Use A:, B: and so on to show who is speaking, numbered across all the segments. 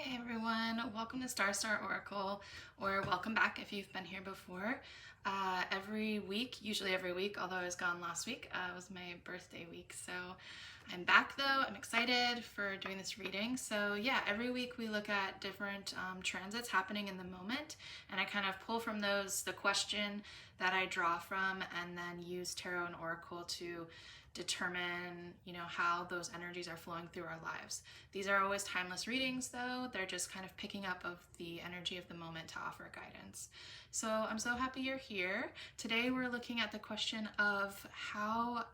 A: Hey everyone, welcome to Star Oracle, or welcome back if you've been here before. Every week, usually every week, although I was gone last week, was my birthday week, so I'm back though. I'm excited for doing this reading. So yeah, every week we look at different transits happening in the moment, and I kind of pull from those the question that I draw from, and then use tarot and oracle to determine, how those energies are flowing through our lives. These are always timeless readings though. They're just kind of picking up of the energy of the moment to offer guidance. So I'm so happy you're here. Today we're looking at the question of how,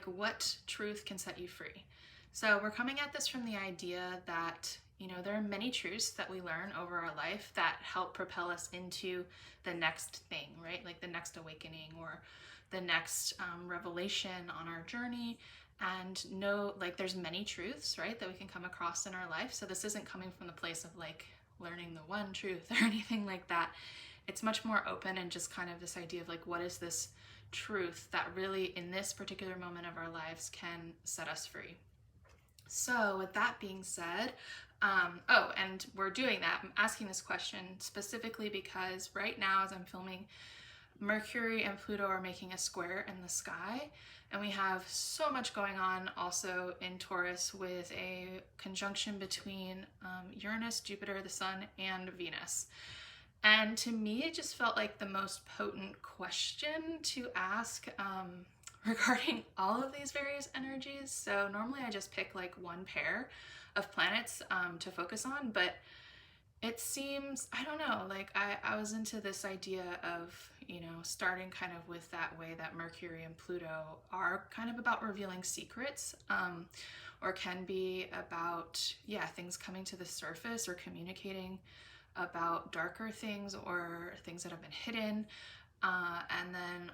A: what truth can set you free. So we're coming at this from the idea that, there are many truths that we learn over our life that help propel us into the next thing, right? Like the next awakening or the next revelation on our journey. And there's many truths, right, that we can come across in our life. So this isn't coming from the place of learning the one truth or anything like that. It's much more open and just kind of this idea of what is this truth that really in this particular moment of our lives can set us free. So with that being said, and we're doing that. I'm asking this question specifically because right now as I'm filming, Mercury and Pluto are making a square in the sky, and we have so much going on also in Taurus with a conjunction between Uranus, Jupiter, the Sun, and Venus. And to me, it just felt like the most potent question to ask regarding all of these various energies. So normally I just pick one pair of planets to focus on, but it seems, I don't know, I was into this idea of, starting kind of with that way that Mercury and Pluto are kind of about revealing secrets, or can be about, things coming to the surface or communicating about darker things or things that have been hidden, and then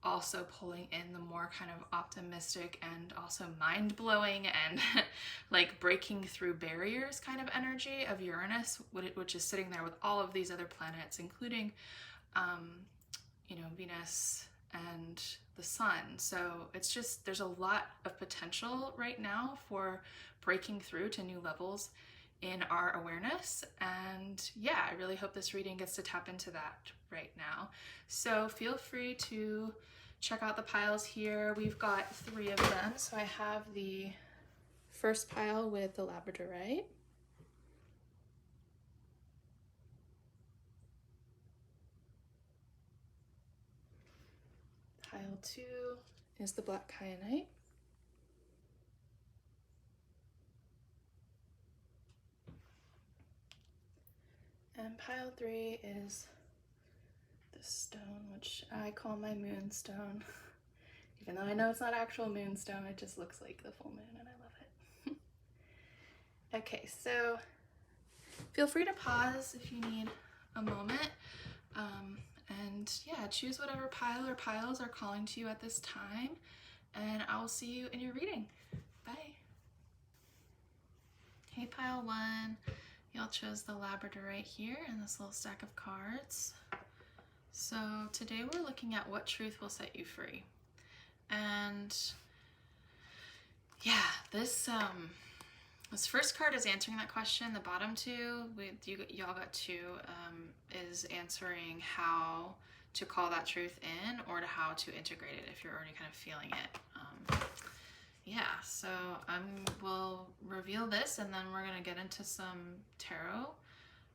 A: also pulling in the more kind of optimistic and also mind-blowing and breaking through barriers kind of energy of Uranus, which is sitting there with all of these other planets, including Venus and the Sun. So it's just, there's a lot of potential right now for breaking through to new levels in our awareness. And I really hope this reading gets to tap into that right now. So feel free to check out the piles here. We've got 3 of them. So I have the first pile with the labradorite. Pile 2 is the black kyanite. And pile 3 is this stone, which I call my moonstone. Even though I know it's not actual moonstone, it just looks like the full moon and I love it. Okay, so feel free to pause if you need a moment. And choose whatever pile or piles are calling to you at this time. And I will see you in your reading. Bye. Hey, pile 1. Y'all chose the labradorite here in this little stack of cards. So today we're looking at what truth will set you free. And this first card is answering that question. The bottom 2, y'all got 2, is answering how to call that truth in or to how to integrate it if you're already kind of feeling it. So we'll reveal this and then we're going to get into some tarot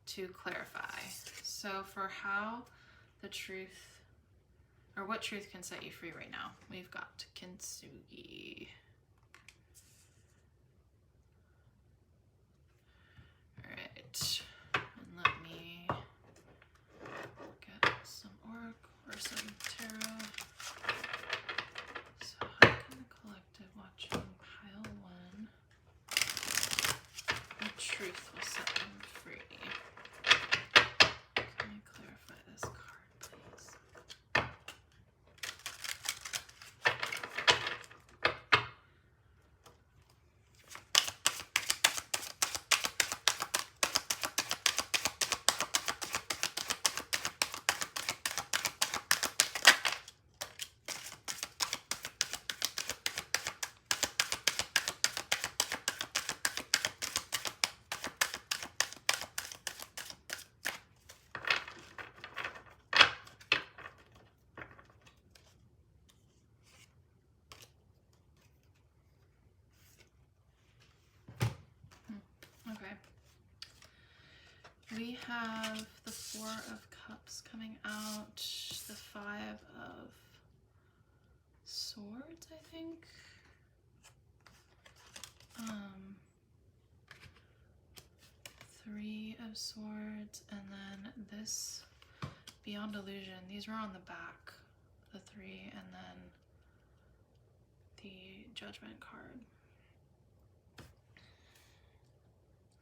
A: to clarify. So for how the truth, or what truth can set you free right now, we've got Kintsugi. All right, and let me get some oracle or some tarot. So how can the collective watching pile 1, what truth will set them free? Can I clarify this card, please? We have the Four of Cups coming out, the Five of Swords, I think. Three of Swords, and then this Beyond Illusion. These were on the back, the three, and then the Judgment card.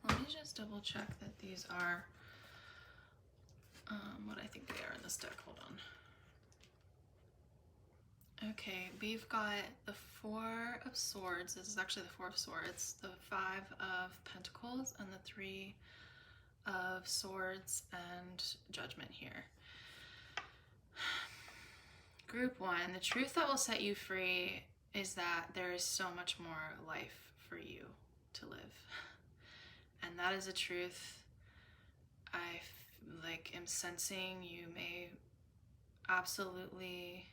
A: Let me just double check that these are what I think they are in this deck. Hold on. Okay, we've got the Four of Swords. This is actually the Four of Swords, the Five of Pentacles, and the Three of Swords and Judgment here. Group one, the truth that will set you free is that there is so much more life for you to live. And that is a truth I am sensing you may absolutely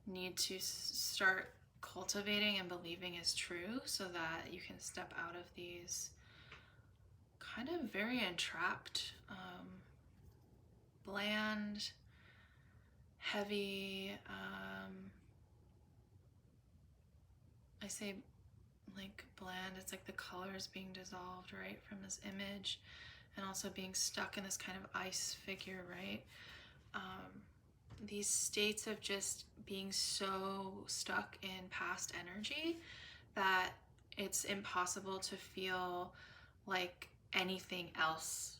A: need to start cultivating and believing is true, so that you can step out of these kind of very entrapped, bland, heavy, I say like bland, it's like the colors being dissolved, right, from this image, and also being stuck in this kind of ice figure, right? These states of just being so stuck in past energy that it's impossible to feel like anything else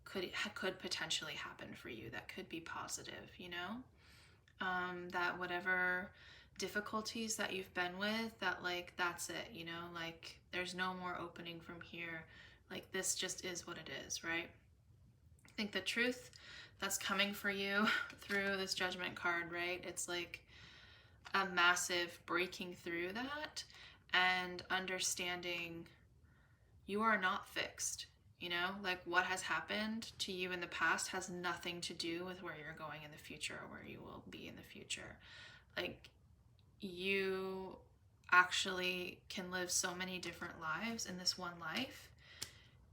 A: could potentially happen for you that could be positive, you know? That whatever difficulties that you've been with, that like that's it, you know, like there's no more opening from here, like this just is what it is, right? I think the truth that's coming for you through this Judgment card, right, it's like a massive breaking through that and understanding you are not fixed, you know, like what has happened to you in the past has nothing to do with where you're going in the future or where you will be in the future. Like, you actually can live so many different lives in this one life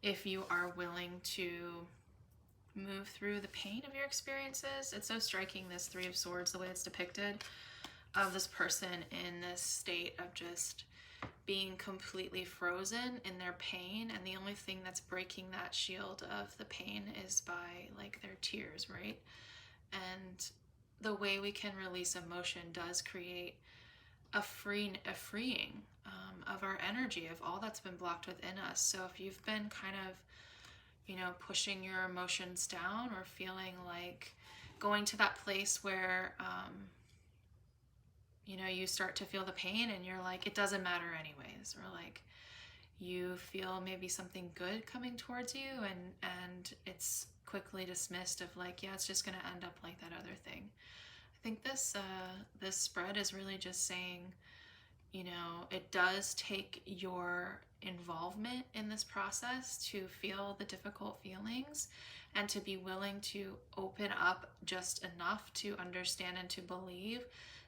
A: if you are willing to move through the pain of your experiences. It's so striking, this Three of Swords, the way it's depicted, of this person in this state of just being completely frozen in their pain, and the only thing that's breaking that shield of the pain is by like their tears, right? And the way we can release emotion does create a freeing of our energy, of all that's been blocked within us. So if you've been kind of, you know, pushing your emotions down, or feeling like going to that place where you know, you start to feel the pain and you're like, it doesn't matter anyways, or like you feel maybe something good coming towards you and it's quickly dismissed of like, yeah, it's just going to end up like that other thing. I think this spread is really just saying, you know, it does take your involvement in this process to feel the difficult feelings and to be willing to open up just enough to understand and to believe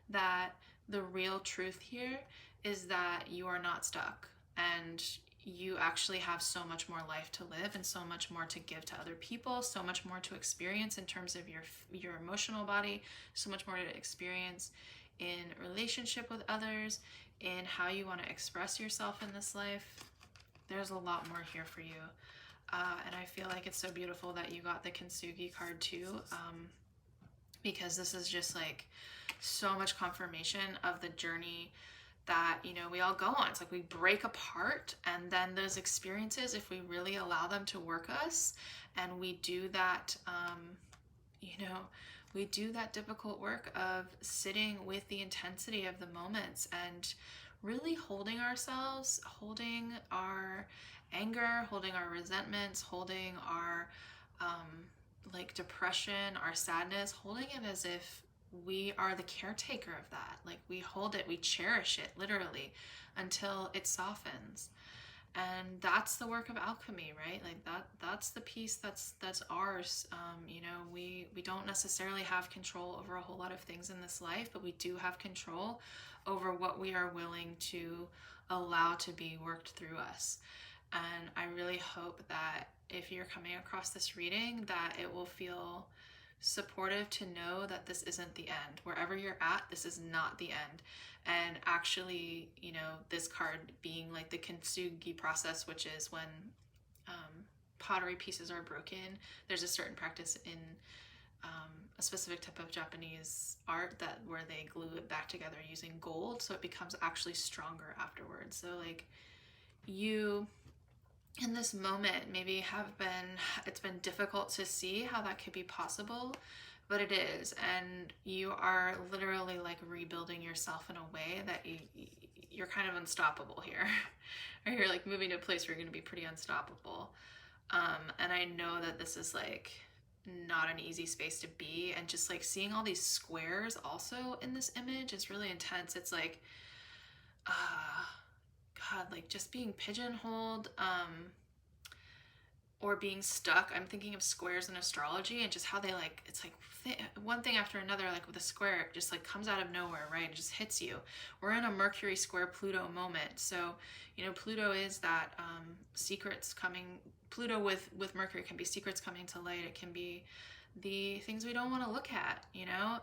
A: that the real truth here is that you are not stuck, and you actually have so much more life to live and so much more to give to other people, so much more to experience in terms of your emotional body, so much more to experience in relationship with others, in how you want to express yourself in this life. There's a lot more here for you. And I feel like it's so beautiful that you got the Kintsugi card too, because this is just like so much confirmation of the journey that, you know, we all go on. It's like we break apart, and then those experiences, if we really allow them to work us, and we do that, you know, we do that difficult work of sitting with the intensity of the moments and really holding ourselves, holding our anger, holding our resentments, holding our like depression, our sadness, holding it as if we are the caretaker of that. Like, we hold it, we cherish it literally until it softens. And that's the work of alchemy, right? Like that's the piece that's ours. You know, we don't necessarily have control over a whole lot of things in this life, but we do have control over what we are willing to allow to be worked through us. And I really hope that if you're coming across this reading, that it will feel supportive to know that this isn't the end. Wherever you're at, this is not the end. And actually, you know, this card being like the kintsugi process, which is when pottery pieces are broken. There's a certain practice in a specific type of Japanese art that where they glue it back together using gold, so it becomes actually stronger afterwards. So like you in this moment maybe it's been difficult to see how that could be possible, but it is, and you are literally like rebuilding yourself in a way that you're kind of unstoppable here. Or you're like moving to a place where you're going to be pretty unstoppable. And I know that this is like not an easy space to be, and just like seeing all these squares also in this image is really intense. It's like God, like just being pigeonholed, or being stuck. I'm thinking of squares in astrology and just how they like, it's like one thing after another, like with a square, it just like comes out of nowhere, right? It just hits you. We're in a Mercury square Pluto moment. So, you know, Pluto is that secrets coming, Pluto with Mercury can be secrets coming to light. It can be the things we don't want to look at, you know,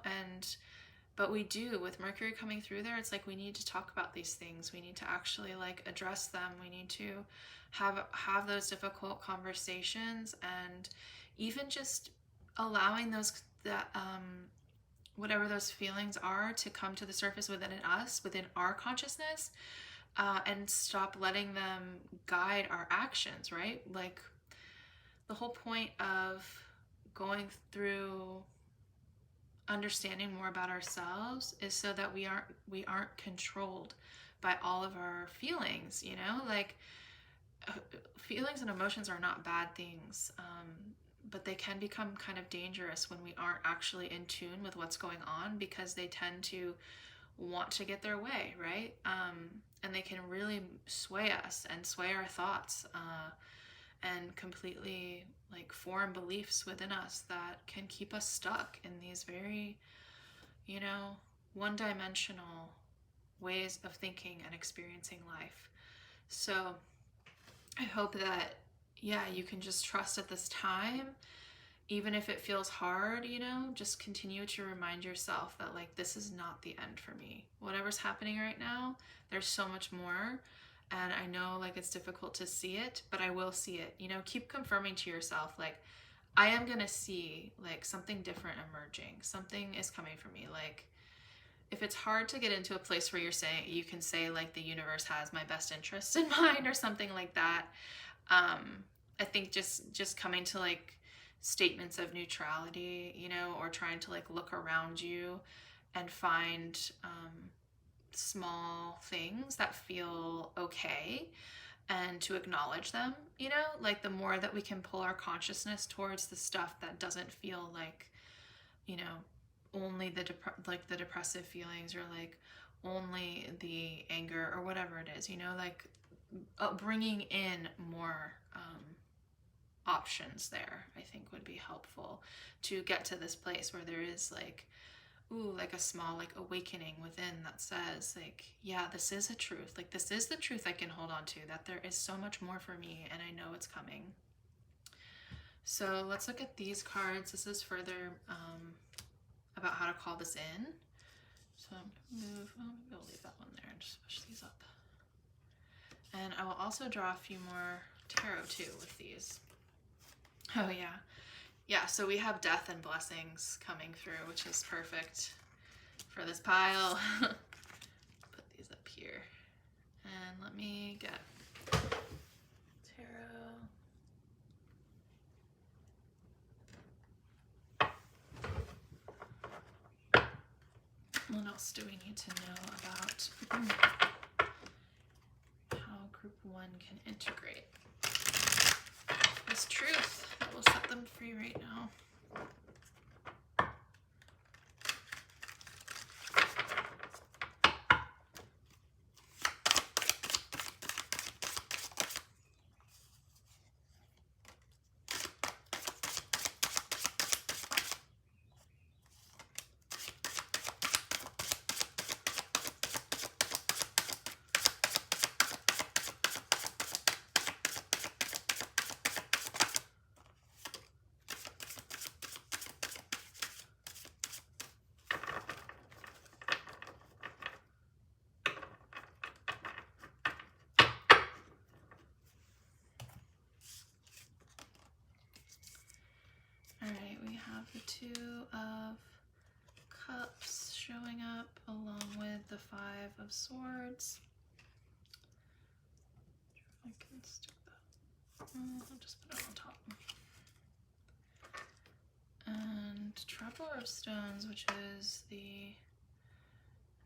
A: but we do. With Mercury coming through there, it's like we need to talk about these things. We need to actually like address them. We need to have those difficult conversations, and even just allowing whatever those feelings are to come to the surface within us, within our consciousness, and stop letting them guide our actions, right? Like the whole point of going through understanding more about ourselves is so that we aren't controlled by all of our feelings, you know? Like feelings and emotions are not bad things, but they can become kind of dangerous when we aren't actually in tune with what's going on, because they tend to want to get their way, right? And they can really sway us and sway our thoughts, and completely like form beliefs within us that can keep us stuck in these very, you know, one-dimensional ways of thinking and experiencing life. So I hope that, yeah, you can just trust at this time, even if it feels hard, you know, just continue to remind yourself that like, this is not the end for me. Whatever's happening right now, there's so much more. And I know like it's difficult to see it, but I will see it. You know, keep confirming to yourself, like, I am going to see like something different emerging. Something is coming for me. Like, if it's hard to get into a place where you can say like the universe has my best interest in mind or something like that. I think just coming to like statements of neutrality, you know, or trying to like look around you and find small things that feel okay, and to acknowledge them, you know, like the more that we can pull our consciousness towards the stuff that doesn't feel like, you know, only the depressive feelings, or like only the anger or whatever it is, you know, like bringing in more options there, I think would be helpful to get to this place where there is like, ooh, like a small like awakening within that says like, yeah, this is a truth. Like this is the truth I can hold on to, that there is so much more for me and I know it's coming. So let's look at these cards. This is further about how to call this in. So I'm going to move, maybe I'll leave that one there and just push these up. And I will also draw a few more tarot too with these. Oh yeah. Yeah, so we have death and blessings coming through, which is perfect for this pile. Put these up here. And let me get tarot. What else do we need to know about how group 1 can integrate this truth that will set them free right now? the Two of Cups showing up along with the Five of Swords. I can stick that. I'll just put it on top. And Traveler of Stones, which is the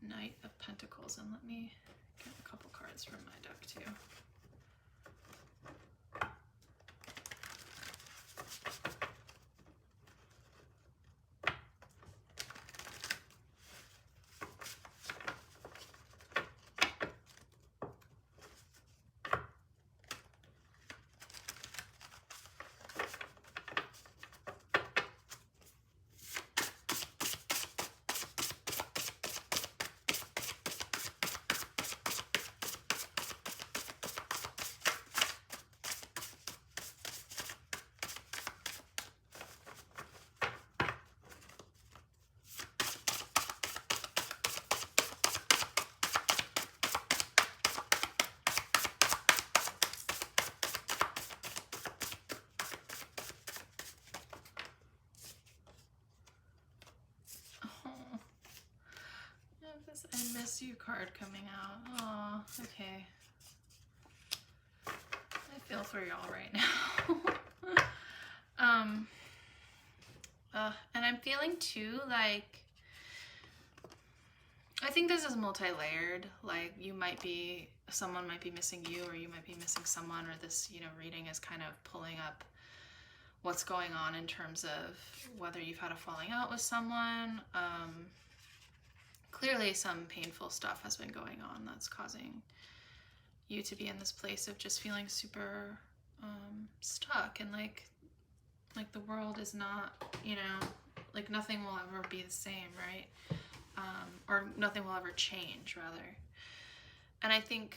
A: Knight of Pentacles. And let me get a couple cards from my deck too. I miss you card coming out. Oh, okay. I feel for y'all right now. And I'm feeling too like, I think this is multi-layered. Like someone might be missing you, or you might be missing someone, or this, reading is kind of pulling up what's going on in terms of whether you've had a falling out with someone. Clearly some painful stuff has been going on that's causing you to be in this place of just feeling super stuck, and like the world is not, like nothing will ever be the same, right? Or nothing will ever change, rather. And I think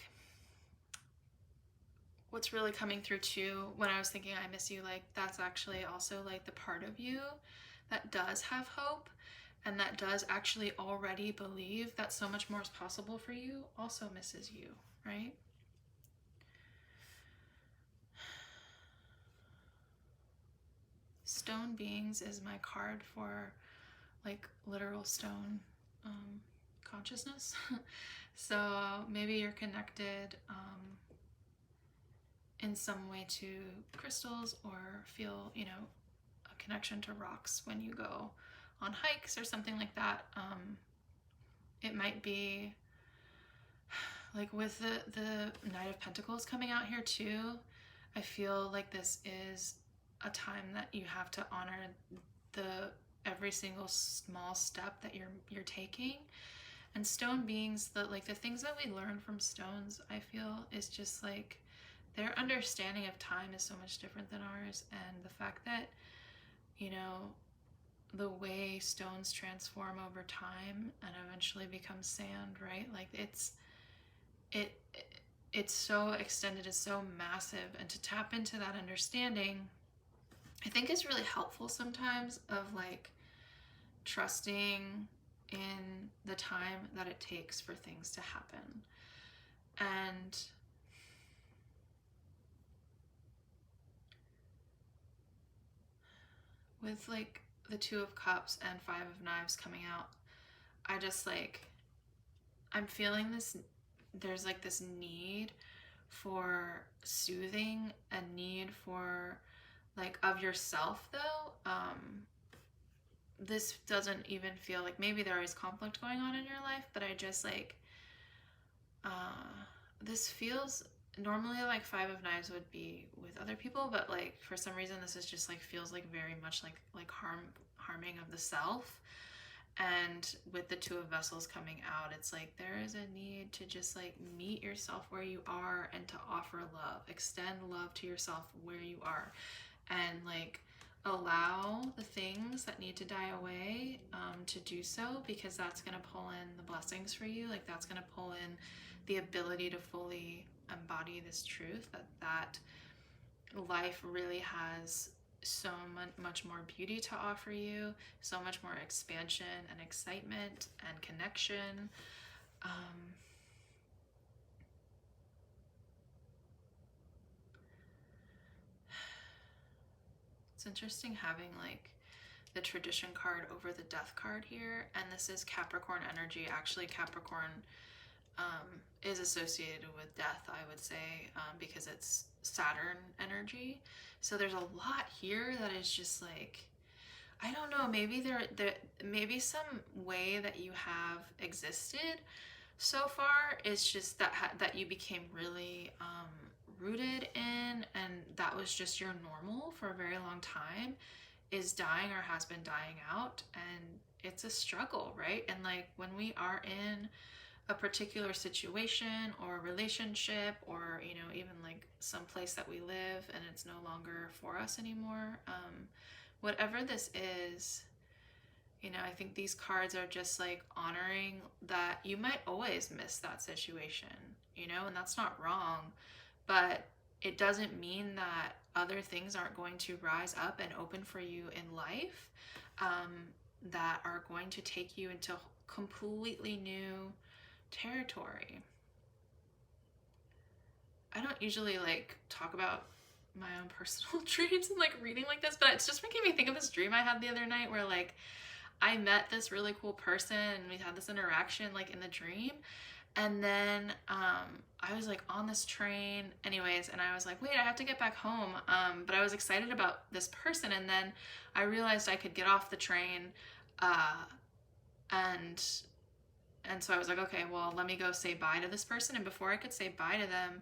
A: what's really coming through too, when I was thinking I miss you, like that's actually also like the part of you that does have hope, and that does actually already believe that so much more is possible for you, also misses you, right? Stone beings is my card for like literal stone consciousness. So maybe you're connected in some way to crystals, or feel, a connection to rocks when you go on hikes or something like that. It might be like with the Knight of Pentacles coming out here too. I feel like this is a time that you have to honor every single small step that you're taking. And stone beings, the things that we learn from stones, I feel, is just like their understanding of time is so much different than ours. And the fact that, the way stones transform over time and eventually become sand, right? Like it's so extended, it's so massive. And to tap into that understanding, I think is really helpful sometimes, of like trusting in the time that it takes for things to happen. And with like the Two of Cups and Five of Knives coming out, I just like, I'm feeling this, there's like this need for soothing, a need for like of yourself though. This doesn't even feel like, maybe there is conflict going on in your life, but I just like, this feels, normally like Five of Knives would be with other people, but like for some reason this is just like feels like very much like harming of the self. And with the Two of Vessels coming out, it's like there is a need to just like meet yourself where you are, and to offer love, extend love to yourself where you are, and like allow the things that need to die away to do so, because that's going to pull in the blessings for you. Like that's going to pull in the ability to fully embody this truth, that life really has so much more beauty to offer you, so much more expansion and excitement and connection. It's interesting having like the tradition card over the death card here, and this is Capricorn energy. Actually, Capricorn is associated with death, I would say, because it's Saturn energy. So there's a lot here that is just like, I don't know, maybe there maybe some way that you have existed so far is just that you became really rooted in, and that was just your normal for a very long time, is dying or has been dying out. And it's a struggle, right? And like when we are in a particular situation or relationship, or you know, even like some place that we live and it's no longer for us anymore, whatever this is, you know, I think these cards are just like honoring that you might always miss that situation, you know, and that's not wrong, but it doesn't mean that other things aren't going to rise up and open for you in life, that are going to take you into completely new territory. I don't usually like talk about my own personal dreams and like reading like this, but it's just making me think of this dream I had the other night where like I met this really cool person and we had this interaction like in the dream. And then I was like on this train anyways, and I was like, wait, I have to get back home. But I was excited about this person, and then I realized I could get off the train, and so I was like, okay, well, let me go say bye to this person. And before I could say bye to them,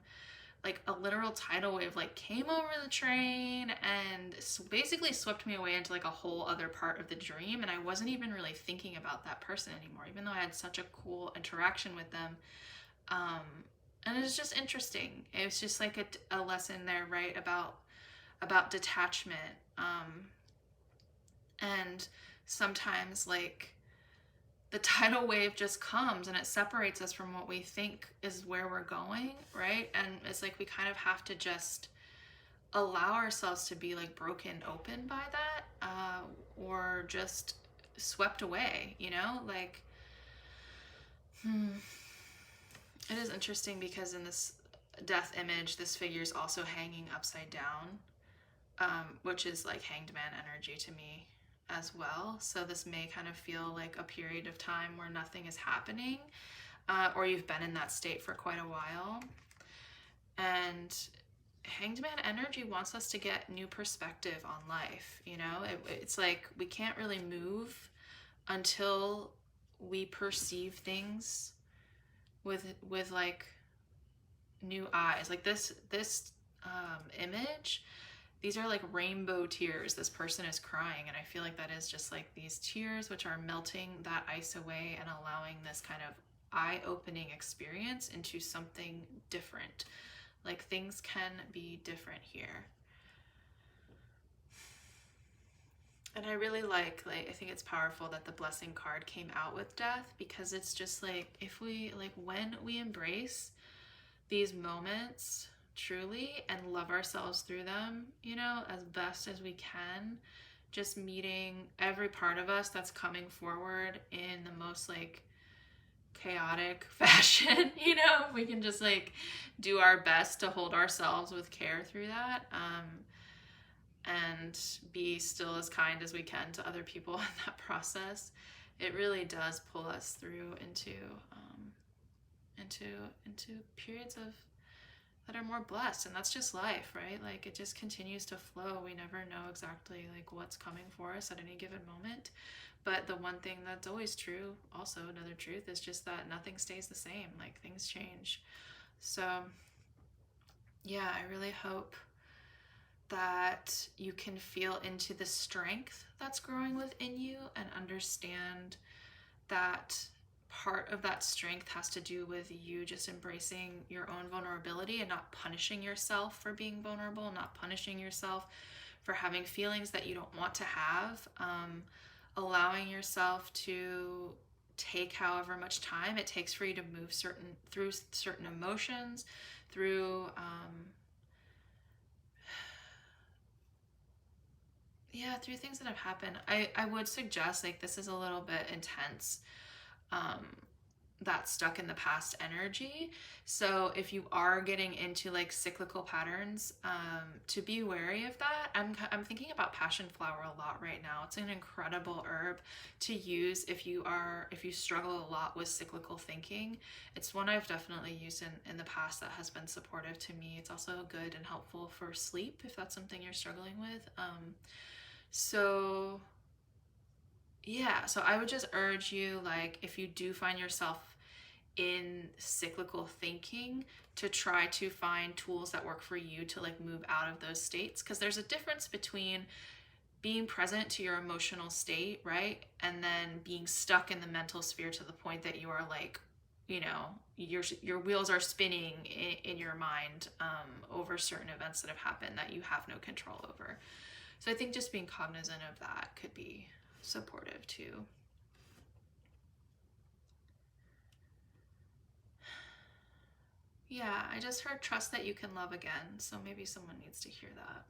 A: like a literal tidal wave like came over the train and basically swept me away into like a whole other part of the dream, and I wasn't even really thinking about that person anymore, even though I had such a cool interaction with them. And it was just interesting. It was just like a lesson there, right, about detachment. And sometimes like the tidal wave just comes and it separates us from what we think is where we're going, right? And it's like we kind of have to just allow ourselves to be like broken open by that, or just swept away, you know? Like, it is interesting because in this death image, this figure is also hanging upside down, which is like hanged man energy to me as well. So this may kind of feel like a period of time where nothing is happening, or you've been in that state for quite a while. And hanged man energy wants us to get new perspective on life, you know? It's like we can't really move until we perceive things with like new eyes. Like this image, these are like rainbow tears. This person is crying, and I feel like that is just like these tears which are melting that ice away and allowing this kind of eye-opening experience into something different. Like things can be different here. And I really like I think it's powerful that the blessing card came out with death, because it's just like, if we like, when we embrace these moments truly and love ourselves through them, you know, as best as we can, just meeting every part of us that's coming forward in the most like chaotic fashion, you know, we can just like do our best to hold ourselves with care through that, and be still as kind as we can to other people in that process. It really does pull us through into periods of that are more blessed. And that's just life, right? Like it just continues to flow. We never know exactly like what's coming for us at any given moment. But the one thing that's always true, also another truth, is just that nothing stays the same. Like things change. So yeah, I really hope that you can feel into the strength that's growing within you and understand that part of that strength has to do with you just embracing your own vulnerability and not punishing yourself for being vulnerable, not punishing yourself for having feelings that you don't want to have, allowing yourself to take however much time it takes for you to move through certain emotions, through through things that have happened. I would suggest, like, this is a little bit intense, that stuck in the past energy. So if you are getting into like cyclical patterns, to be wary of that. I'm thinking about passion flower a lot right now. It's an incredible herb to use if you struggle a lot with cyclical thinking. It's one I've definitely used in the past that has been supportive to me. It's also good and helpful for sleep if that's something you're struggling with. So yeah, so I would just urge you, like, if you do find yourself in cyclical thinking, to try to find tools that work for you to like move out of those states, because there's a difference between being present to your emotional state, right? And then being stuck in the mental sphere to the point that you are like, you know, your wheels are spinning in your mind over certain events that have happened that you have no control over. So I think just being cognizant of that could be supportive too. Yeah, I just heard trust that you can love again. So maybe someone needs to hear that.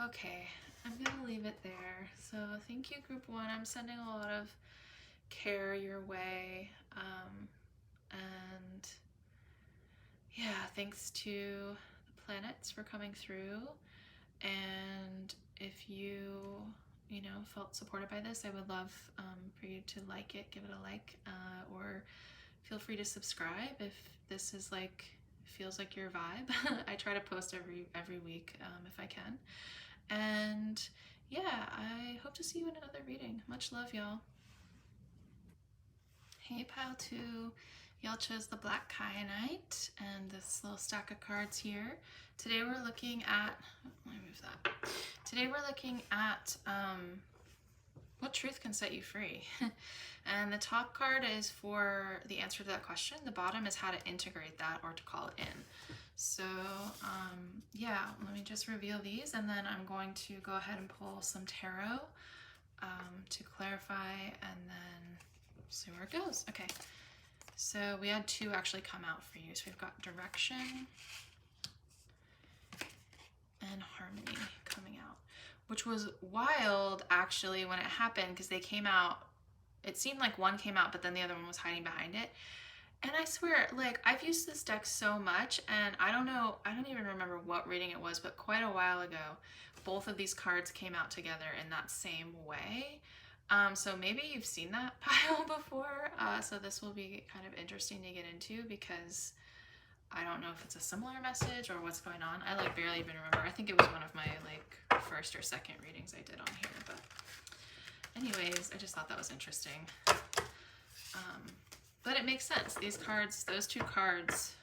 A: Okay, I'm gonna leave it there. So thank you, group one. I'm sending a lot of care your way. And yeah, thanks to the planets for coming through. And if you felt supported by this, I would love for you to like it, give it a like, or feel free to subscribe if this is like feels like your vibe. I try to post every week if I can. And yeah, I hope to see you in another reading. Much love, y'all. Hey, pile 2. Y'all chose the Black Kyanite and this little stack of cards here. Today we're looking at, let me move that. Today we're looking at what truth can set you free. And the top card is for the answer to that question. The bottom is how to integrate that or to call it in. So yeah, let me just reveal these, and then I'm going to go ahead and pull some tarot to clarify, and then see where it goes. Okay, so we had 2 actually come out for you. So we've got direction and harmony coming out, which was wild actually when it happened, because they came out, it seemed like one came out but then the other one was hiding behind it. And I swear, like, I've used this deck so much, and I don't even remember what reading it was, but quite a while ago both of these cards came out together in that same way. So maybe you've seen that pile before, so this will be kind of interesting to get into, because I don't know if it's a similar message or what's going on. I like barely even remember. I think it was one of my like first or second readings I did on here, but anyways, I just thought that was interesting. But it makes sense. These cards, those 2 cards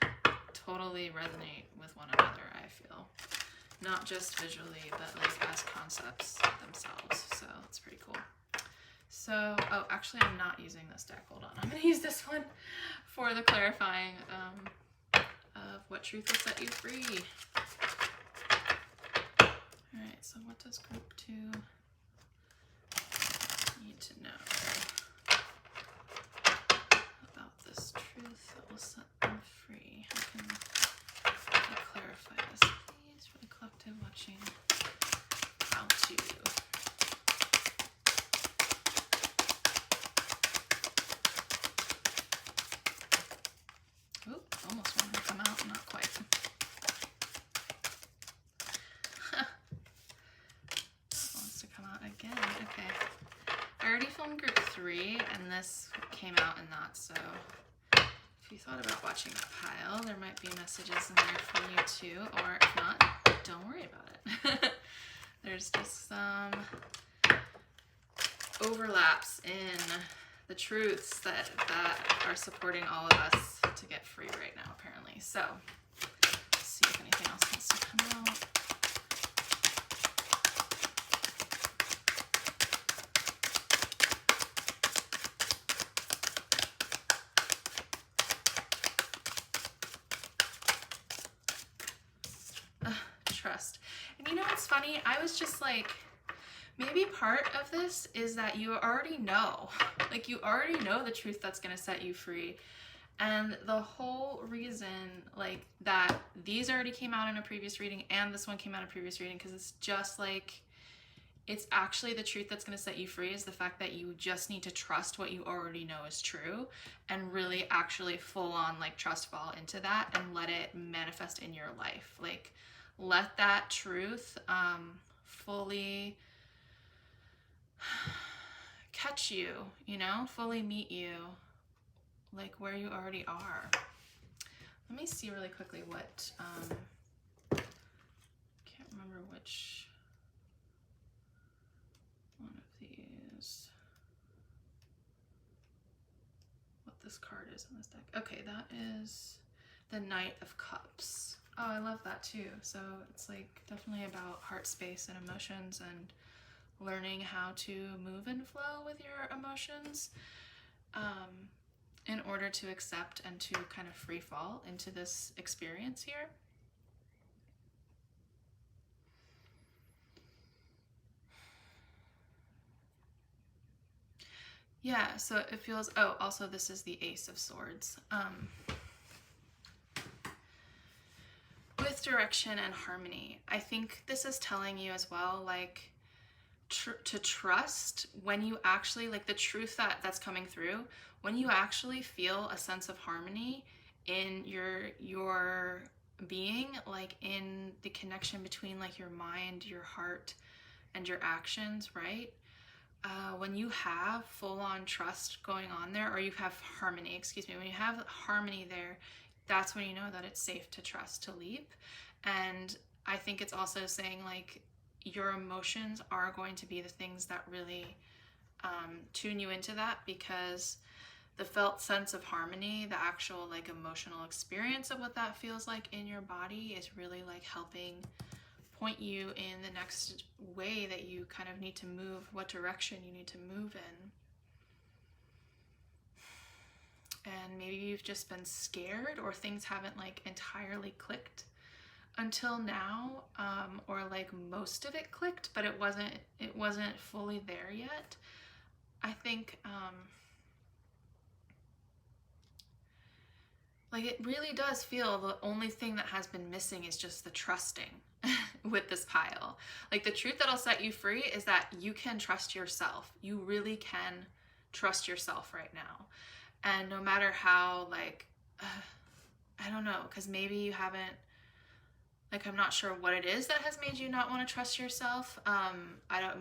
A: totally resonate with one another, I feel. Not just visually, but like as concepts themselves. So it's pretty cool. So, oh, actually I'm not using this deck. Hold on. I'm going to use this one for the clarifying of what truth will set you free. Alright, so what does group 2 need to know about this truth that will set them free? How can I clarify this, please, for the collective watching? How to. Oop, almost wanted to come out, not quite. Wants to come out again. Okay. I already filmed group 3, and this came out in that, so if you thought about watching that pile, there might be messages in there for you too, or if not, don't worry about it. There's just some overlaps in the truths that are supporting all of us to get free right now, apparently. So let's see if anything else wants to come out. Trust. And you know what's funny? I was just like, maybe part of this is that you already know. Like, you already know the truth that's going to set you free. And the whole reason, like, that these already came out in a previous reading and this one came out in a previous reading, because it's just like, it's actually the truth that's going to set you free, is the fact that you just need to trust what you already know is true, and really actually full on like trust fall into that and let it manifest in your life. Like, let that truth fully catch you, you know, fully meet you like where you already are. Let me see really quickly what, can't remember which one of these, what this card is on this deck. Okay, that is the Knight of Cups. Oh, I love that too. So it's like definitely about heart space and emotions and learning how to move and flow with your emotions in order to accept and to kind of free fall into this experience here. Yeah, so it feels, oh, also this is the Ace of Swords. With direction and harmony, I think this is telling you as well, like, to trust when you actually, like, the truth that's coming through, when you actually feel a sense of harmony in your being, like in the connection between like your mind, your heart, and your actions, right? When you have full-on trust going on there, or you have harmony, excuse me, when you have harmony there, that's when you know that it's safe to trust, to leap. And I think it's also saying like your emotions are going to be the things that really tune you into that, because the felt sense of harmony, the actual like emotional experience of what that feels like in your body, is really like helping point you in the next way that you kind of need to move, what direction you need to move in. And maybe you've just been scared, or things haven't like entirely clicked until now, or like most of it clicked, but it wasn't fully there yet. I think like it really does feel the only thing that has been missing is just the trusting with this pile. Like, the truth that'll set you free is that you can trust yourself. You really can trust yourself right now. And no matter how, like, I don't know, because maybe you haven't, like, I'm not sure what it is that has made you not want to trust yourself.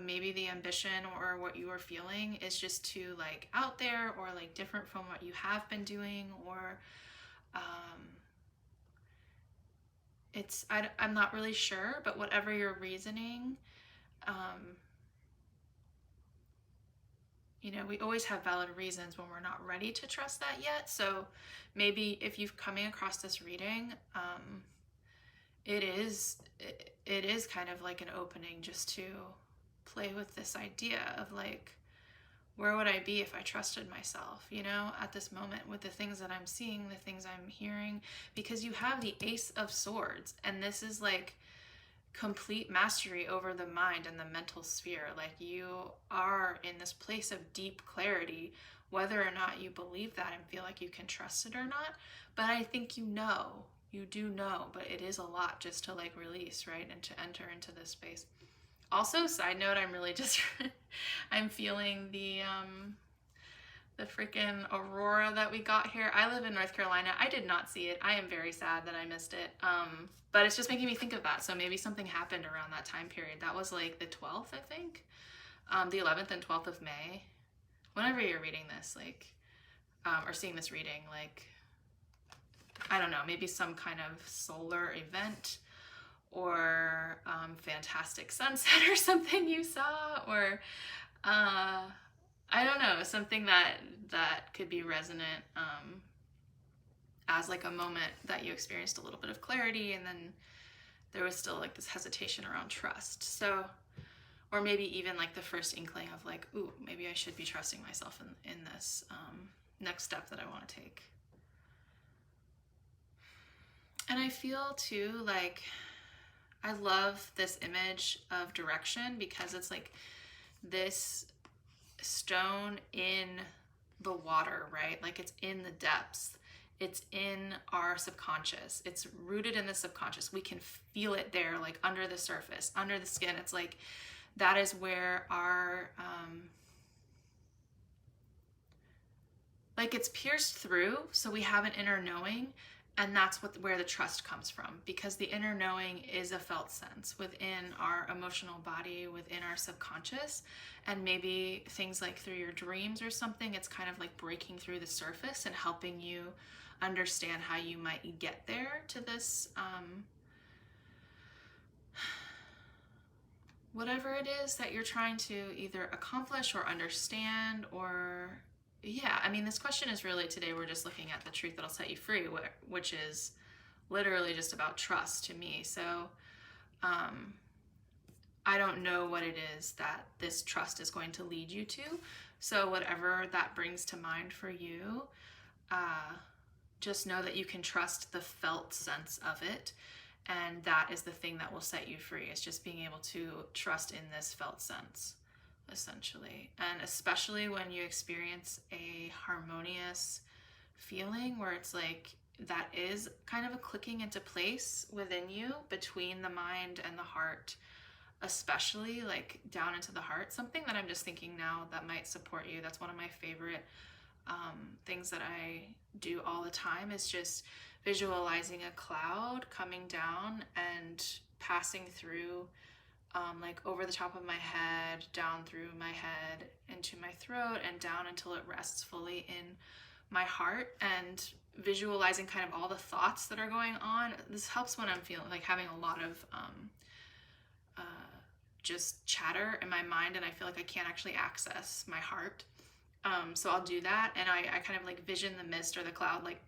A: Maybe the ambition or what you are feeling is just too like out there, or like different from what you have been doing, or I'm not really sure, but whatever your reasoning, you know, we always have valid reasons when we're not ready to trust that yet. So maybe if you're coming across this reading, it is kind of like an opening just to play with this idea of like, where would I be if I trusted myself, you know, at this moment, with the things that I'm seeing, the things I'm hearing, because you have the Ace of Swords, and this is like complete mastery over the mind and the mental sphere. Like, you are in this place of deep clarity, whether or not you believe that and feel like you can trust it or not. But I think you do know, but it is a lot just to like release, right? And to enter into this space. Also, side note, I'm really just, I'm feeling the freaking aurora that we got here. I live in North Carolina. I did not see it. I am very sad that I missed it. But it's just making me think of that. So maybe something happened around that time period. That was like the 12th, I think. The 11th and 12th of May. Whenever you're reading this, like, or seeing this reading, like, I don't know, maybe some kind of solar event, or fantastic sunset or something you saw, or I don't know, something that could be resonant as like a moment that you experienced a little bit of clarity, and then there was still like this hesitation around trust. So, or maybe even like the first inkling of like, ooh, maybe I should be trusting myself in this next step that I want to take. And I feel too like, I love this image of direction, because it's like this stone in the water, right? Like, it's in the depths. it's in our subconscious. It's rooted in the subconscious. We can feel it there, like under the surface, under the skin. It's like that is where our like it's pierced through, so we have an inner knowing, and that's where the trust comes from, because the inner knowing is a felt sense within our emotional body, within our subconscious. And maybe things like through your dreams or something, it's kind of like breaking through the surface and helping you understand how you might get there to this whatever it is that you're trying to either accomplish or understand. Or yeah, I mean, this question is really, today we're just looking at the truth that'll set you free, which is literally just about trust to me. So I don't know what it is that this trust is going to lead you to. So whatever that brings to mind for you, just know that you can trust the felt sense of it. And that is the thing that will set you free. It's just being able to trust in this felt sense, essentially. And especially when you experience a harmonious feeling where it's like that is kind of a clicking into place within you between the mind and the heart, especially like down into the heart. Something that I'm just thinking now that might support you. That's one of my favorite things that I do all the time, is just visualizing a cloud coming down and passing through like over the top of my head, down through my head, into my throat, and down until it rests fully in my heart, and visualizing kind of all the thoughts that are going on. This helps when I'm feeling like having a lot of just chatter in my mind and I feel like I can't actually access my heart. So I'll do that, and I kind of like vision the mist or the cloud like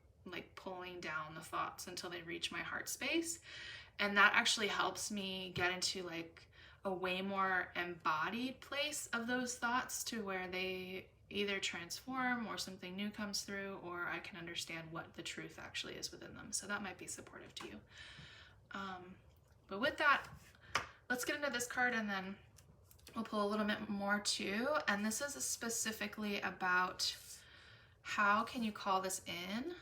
A: pulling down the thoughts until they reach my heart space. And that actually helps me get into like a way more embodied place of those thoughts, to where they either transform or something new comes through, or I can understand what the truth actually is within them. So that might be supportive to you. But with that, let's get into this card, and then we'll pull a little bit more too. And this is specifically about how can you call this in,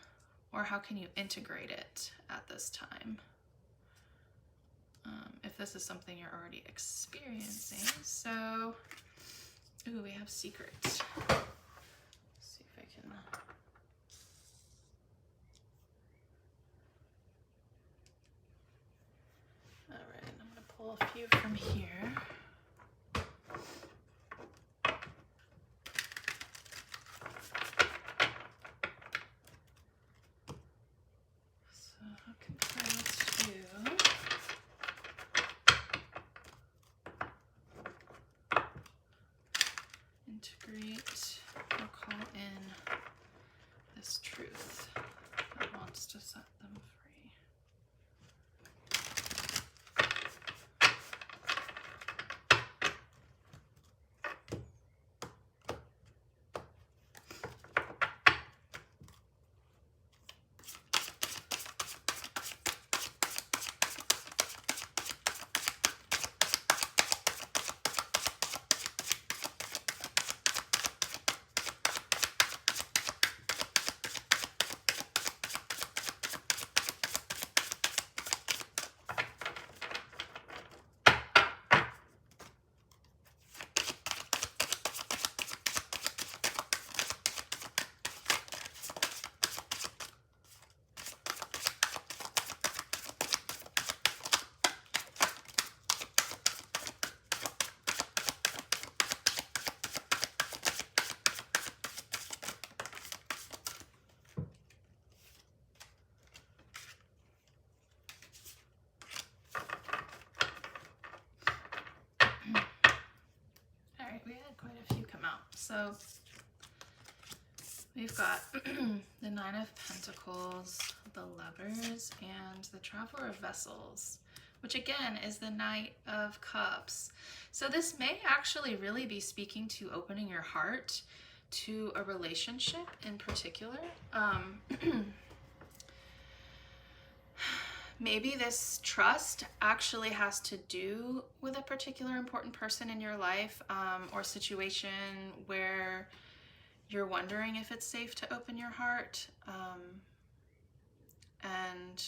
A: or how can you integrate it at this time, if this is something you're already experiencing. So, ooh, we have secret. Let's see if I can. All right, I'm gonna pull a few from here. Integrate or call in this truth that wants to set them free. Quite a few come out. So we've got the Nine of Pentacles, the Lovers, and the Traveler of Vessels, which again is the Knight of Cups. So this may actually really be speaking to opening your heart to a relationship in particular. Maybe this trust actually has to do with a particular important person in your life, or situation where you're wondering if it's safe to open your heart. And,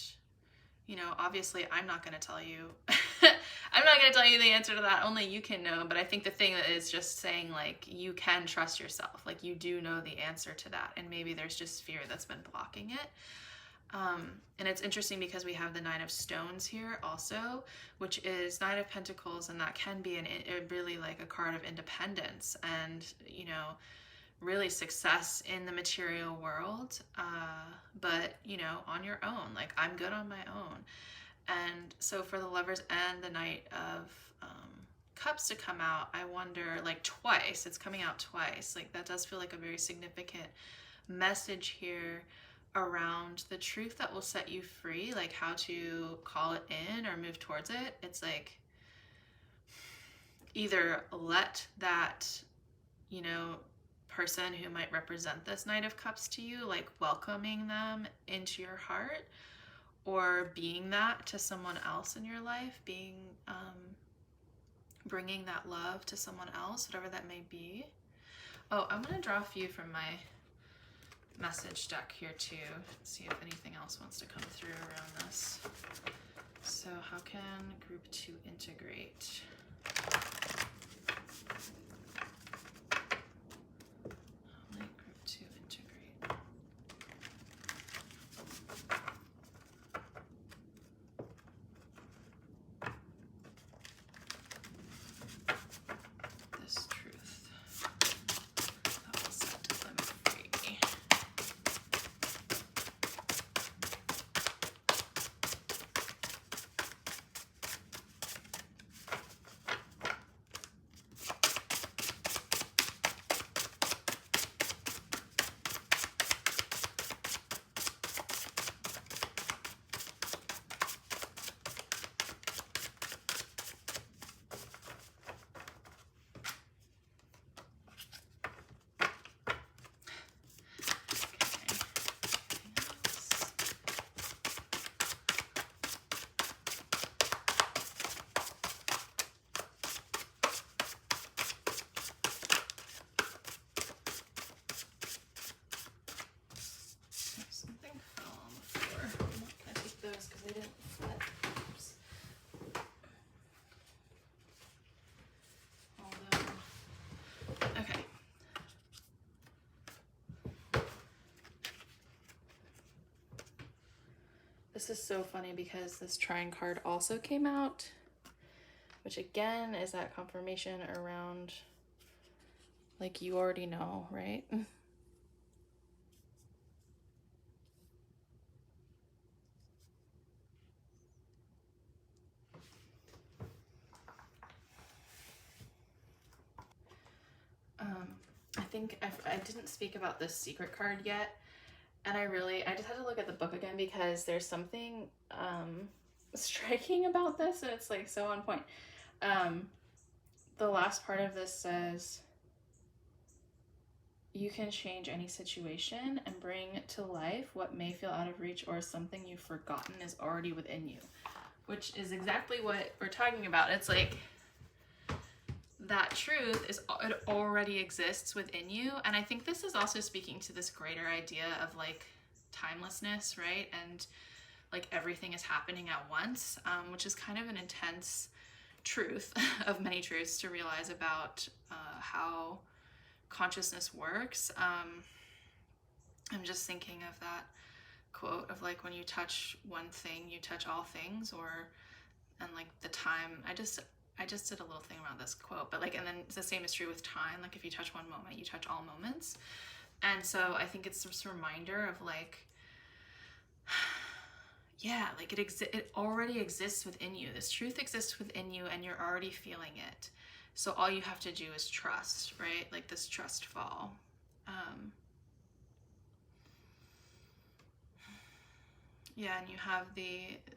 A: you know, obviously I'm not going to tell you, I'm not going to tell you the answer to that. Only you can know. But I think the thing that is just saying, like, you can trust yourself. Like, you do know the answer to that. And maybe there's just fear that's been blocking it. And it's interesting because we have the Nine of Stones here also, which is Nine of Pentacles, and that can be really like a card of independence and, you know, really success in the material world, but, you know, on your own. Like, I'm good on my own. And so for the Lovers and the Knight of Cups to come out, I wonder, like, twice. It's coming out twice. Like, that does feel like a very significant message here around the truth that will set you free, like how to call it in or move towards it. It's like, either let that, you know, person who might represent this Knight of Cups to you, like welcoming them into your heart, or being that to someone else in your life, being bringing that love to someone else, whatever that may be. Oh, I'm going to draw a few from my message deck here too, see if anything else wants to come through around this. So how can group 2 integrate? How might group 2 integrate? This truth that will set them free. Because they didn't flip. Oops. Although, okay. This is so funny because this trine card also came out, which again is that confirmation around, like, you already know, right? I think I didn't speak about this secret card yet, and I just had to look at the book again because there's something striking about this, and it's like so on point. The last part of this says, you can change any situation and bring to life what may feel out of reach, or something you've forgotten is already within you, which is exactly what we're talking about. It's like, that truth is, it already exists within you. And I think this is also speaking to this greater idea of like timelessness, right? And like everything is happening at once, which is kind of an intense truth of many truths to realize about how consciousness works. I'm just thinking of that quote of like, when you touch one thing, you touch all things, and like the time, I just did a little thing around this quote, but like, and then the same is true with time. Like, if you touch one moment, you touch all moments. And so I think it's just a reminder of like, yeah, like it already exists within you. This truth exists within you, and you're already feeling it. So all you have to do is trust, right? Like this trust fall. Yeah, and you have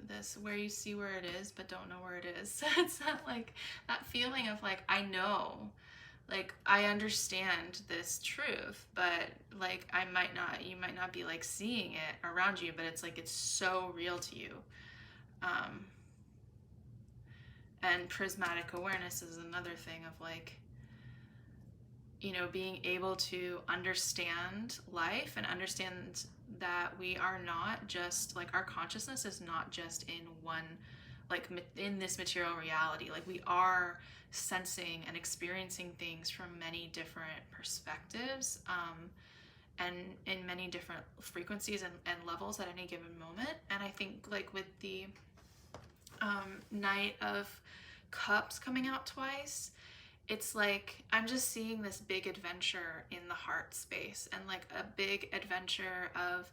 A: this where you see where it is but don't know where it is. It's not like that feeling of like, I know, like I understand this truth, but like you might not be like seeing it around you, but it's like it's so real to you. And prismatic awareness is another thing of like, you know, being able to understand life and understand that we are not just like, our consciousness is not just in one, like in this material reality. Like we are sensing and experiencing things from many different perspectives, and in many different frequencies and levels at any given moment. And I think like with the Knight of Cups coming out twice, it's like I'm just seeing this big adventure in the heart space, and like a big adventure of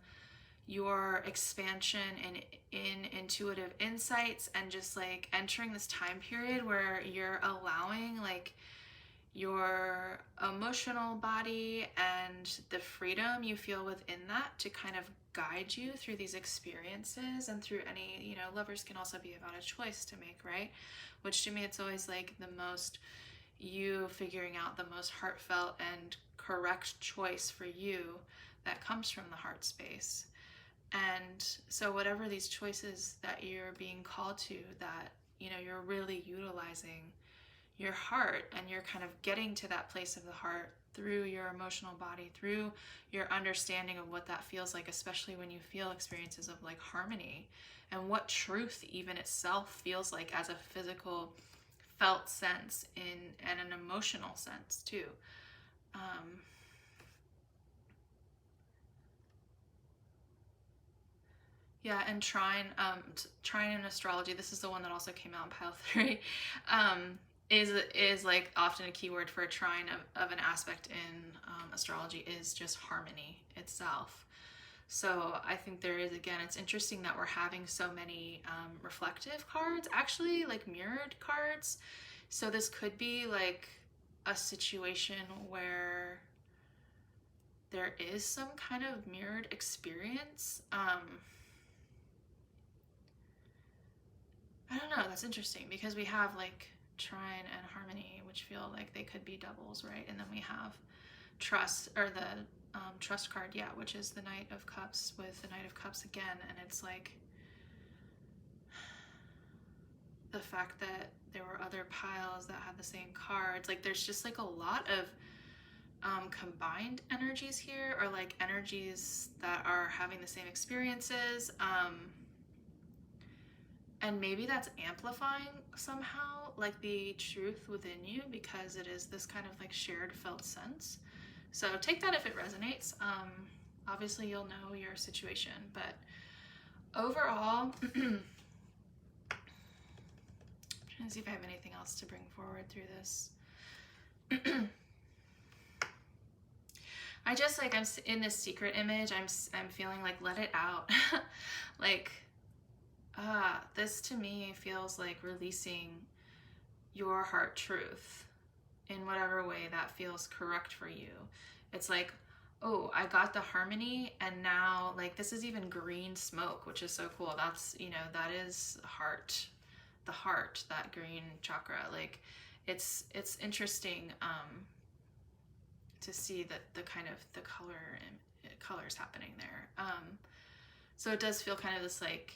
A: your expansion and in intuitive insights, and just like entering this time period where you're allowing like your emotional body and the freedom you feel within that to kind of guide you through these experiences and through any, you know, lovers can also be about a choice to make, right? Which to me, it's always like the most, you figuring out the most heartfelt and correct choice for you that comes from the heart space. And so whatever these choices that you're being called to, that, you know, you're really utilizing your heart, and you're kind of getting to that place of the heart through your emotional body, through your understanding of what that feels like, especially when you feel experiences of like harmony, and what truth even itself feels like as a physical felt sense and an emotional sense too. Yeah, and trine in astrology, this is the one that also came out in pile 3, is like often a keyword for a trine of an aspect in astrology is just harmony itself. So I think there is, again, it's interesting that we're having so many reflective cards, actually like mirrored cards. So this could be like a situation where there is some kind of mirrored experience. I don't know, that's interesting because we have like trine and harmony, which feel like they could be doubles, right? And then we have trust, or the trust card, yeah, which is the Knight of Cups with the Knight of Cups again. And it's like the fact that there were other piles that had the same cards. Like there's just like a lot of combined energies here, or like energies that are having the same experiences. And maybe that's amplifying somehow like the truth within you, because it is this kind of like shared felt sense. So take that if it resonates. Obviously you'll know your situation, but overall, I'm trying to see if I have anything else to bring forward through this. I just like, I'm in this secret image, I'm feeling like, let it out. Like, this to me feels like releasing your heart truth in whatever way that feels correct for you. It's like, oh, I got the harmony, and now like this is even green smoke, which is so cool. That's, you know, that is heart, the heart, that green chakra. Like it's interesting to see that the kind of the colors happening there. So it does feel kind of this like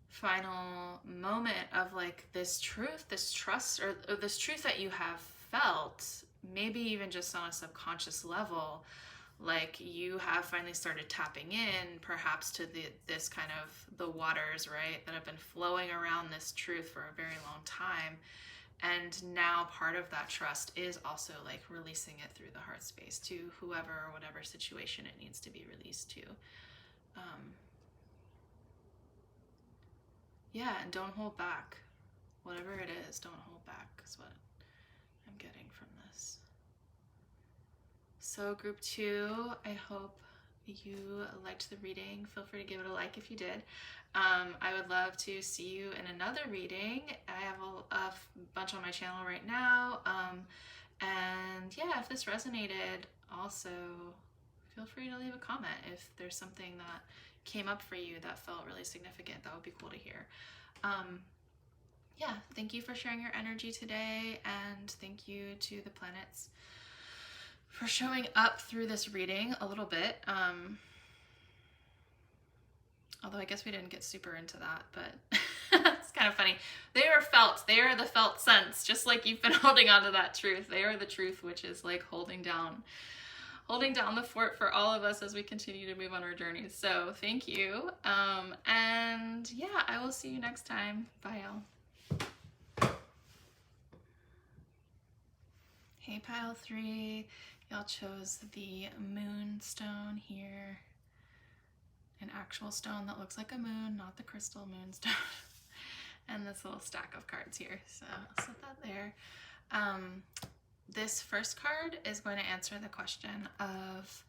A: final moment of like this truth, this trust, or this truth that you have felt, maybe even just on a subconscious level, like you have finally started tapping in perhaps to this kind of the waters, right, that have been flowing around this truth for a very long time. And now part of that trust is also like releasing it through the heart space to whoever or whatever situation it needs to be released to. Yeah, and don't hold back. Whatever it is, don't hold back is what I'm getting from this. So group 2, I hope you liked the reading. Feel free to give it a like if you did. I would love to see you in another reading. I have a bunch on my channel right now. And yeah, if this resonated, also feel free to leave a comment if there's something that came up for you that felt really significant. That would be cool to hear. Yeah, thank you for sharing your energy today, and thank you to the planets for showing up through this reading a little bit. Although I guess we didn't get super into that, but it's kind of funny. They are felt. They are the felt sense, just like you've been holding on to that truth. They are the truth, which is like holding down the fort for all of us as we continue to move on our journeys. So thank you. And yeah, I will see you next time. Bye, y'all. Hey, pile 3. Y'all chose the moonstone here. An actual stone that looks like a moon, not the crystal moonstone. And this little stack of cards here. So I'll set that there. This first card is going to answer the question of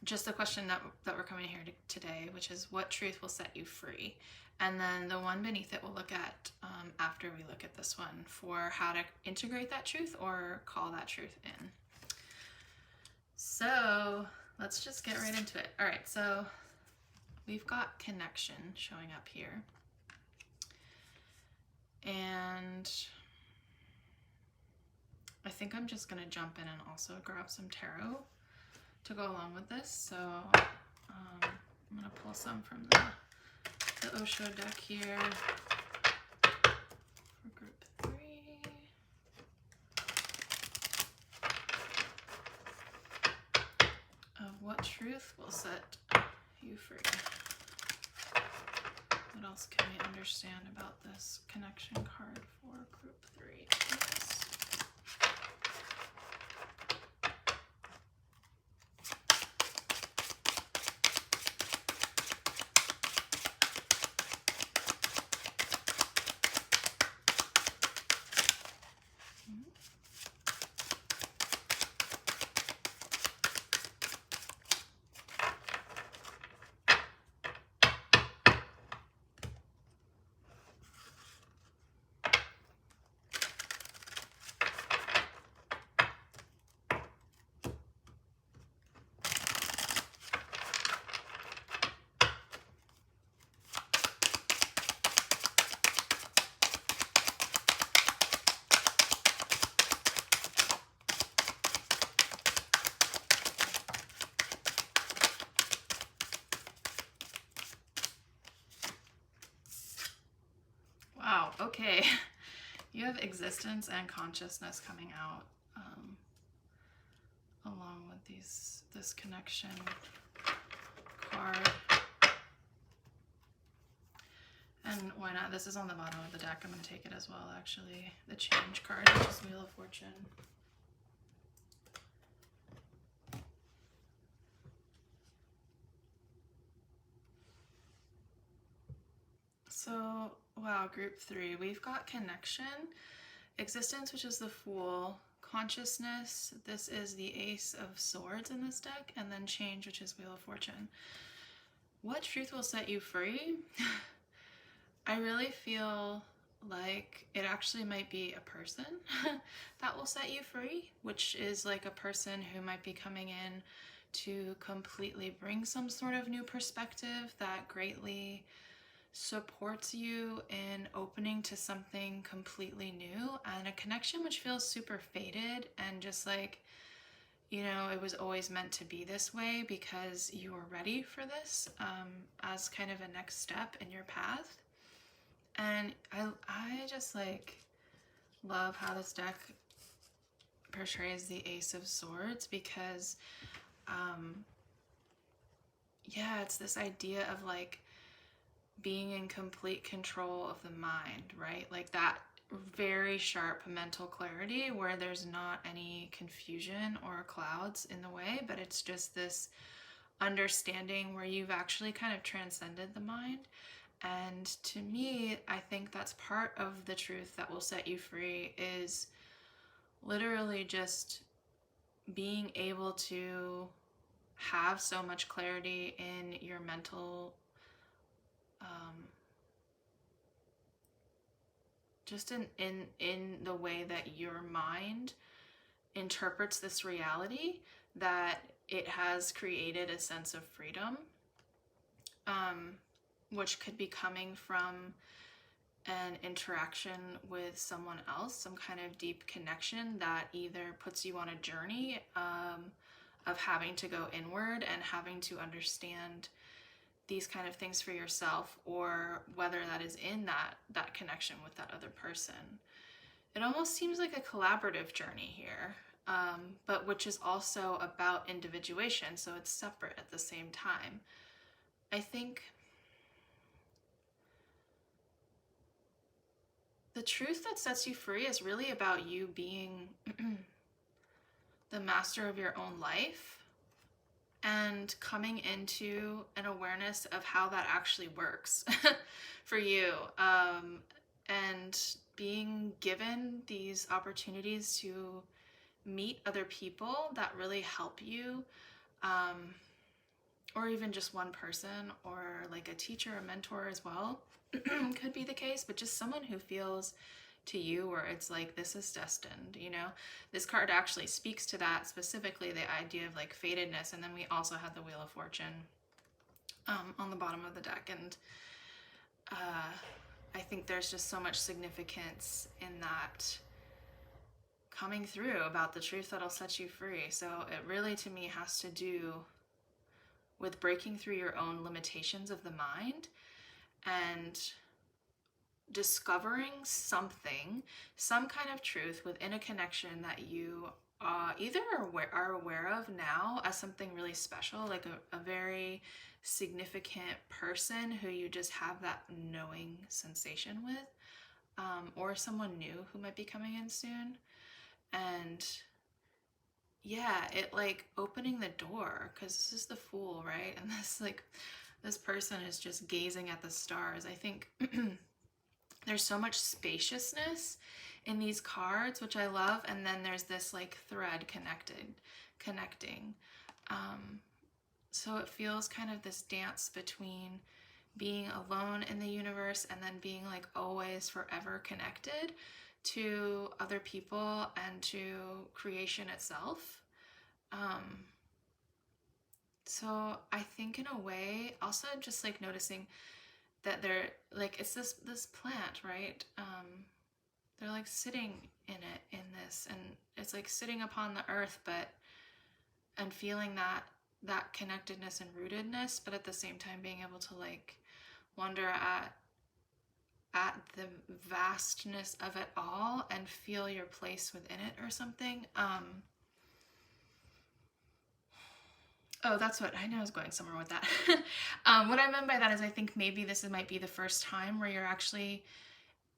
A: just the question that we're coming here today, which is what truth will set you free? And then the one beneath it we'll look at after we look at this one for how to integrate that truth or call that truth in. So let's just get right into it. All right, so we've got connection showing up here. And I think I'm just going to jump in and also grab some tarot to go along with this. So I'm going to pull some from the OSHO deck here for group 3. Of what truth will set you free? What else can we understand about this connection card for group 3? Wow, okay. You have existence and consciousness coming out along with this connection card. And why not? This is on the bottom of the deck. I'm going to take it as well, actually. The change card, which is Wheel of Fortune. So, wow, group 3. We've got connection, existence, which is the Fool, consciousness, this is the Ace of Swords in this deck, and then change, which is Wheel of Fortune. What truth will set you free? I really feel like it actually might be a person that will set you free, which is like a person who might be coming in to completely bring some sort of new perspective that greatly supports you in opening to something completely new, and a connection which feels super fated and just like, you know, it was always meant to be this way because you were ready for this as kind of a next step in your path. And I just like love how this deck portrays the Ace of Swords because yeah, it's this idea of like being in complete control of the mind, right? Like that very sharp mental clarity where there's not any confusion or clouds in the way, but it's just this understanding where you've actually kind of transcended the mind. And to me, I think that's part of the truth that will set you free is literally just being able to have so much clarity in your mental just in the way that your mind interprets this reality, that it has created a sense of freedom, which could be coming from an interaction with someone else, some kind of deep connection that either puts you on a journey of having to go inward and having to understand these kind of things for yourself, or whether that is in that connection with that other person. It almost seems like a collaborative journey here, but which is also about individuation, so it's separate at the same time. I think the truth that sets you free is really about you being the master of your own life and coming into an awareness of how that actually works for you, and being given these opportunities to meet other people that really help you, or even just one person, or like a teacher or mentor as well could be the case, but just someone who feels to you where it's like, this is destined, you know. This card actually speaks to that specifically, the idea of like fatedness. And then we also had the Wheel of Fortune on the bottom of the deck, and I think there's just so much significance in that coming through about the truth that'll set you free. So it really, to me, has to do with breaking through your own limitations of the mind and discovering something, some kind of truth within a connection that you either are aware of now as something really special, like a very significant person who you just have that knowing sensation with, or someone new who might be coming in soon. And yeah, it like opening the door, because this is the Fool, right? And this person is just gazing at the stars. I think there's so much spaciousness in these cards, which I love. And then there's this like thread connecting. So it feels kind of this dance between being alone in the universe and then being like always forever connected to other people and to creation itself. So I think in a way, also just like noticing that they're like, it's this plant, right? They're like sitting in this, and it's like sitting upon the earth, and feeling that connectedness and rootedness, but at the same time being able to like wonder at the vastness of it all and feel your place within it or something. Oh, that's what I know. I was going somewhere with that. What I meant by that is I think maybe this might be the first time where you're actually